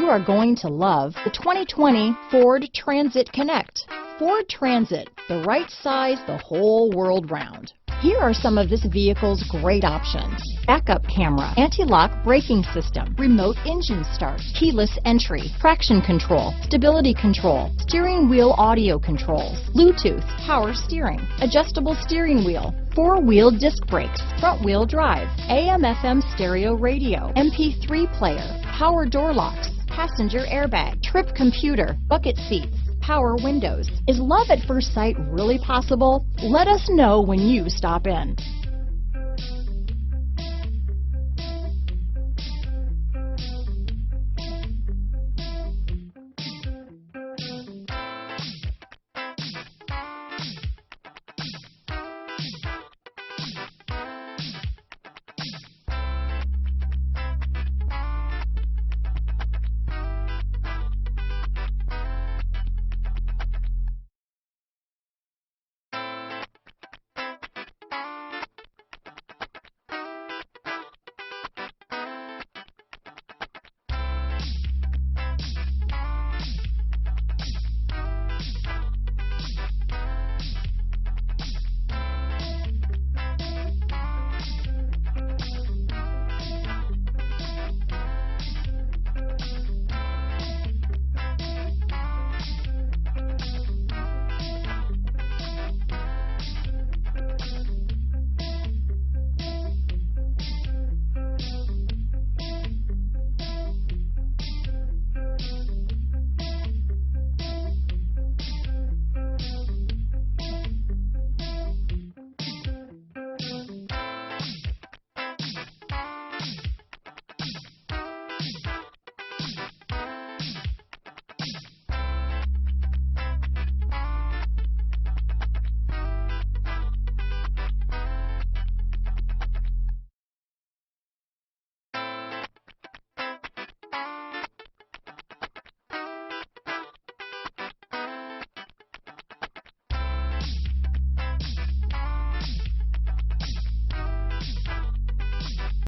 are going to love the 2020 Ford Transit Connect. Ford Transit, the right size the whole world round. Here are some of this vehicle's great options: backup camera, anti-lock braking system, remote engine start, keyless entry, traction control, stability control, steering wheel audio controls, Bluetooth, power steering, adjustable steering wheel, four-wheel disc brakes, front-wheel drive, AM/FM stereo radio, MP3 player, power door locks, passenger airbag, trip computer, bucket seats, power windows. Is love at first sight really possible? Let us know when you stop in.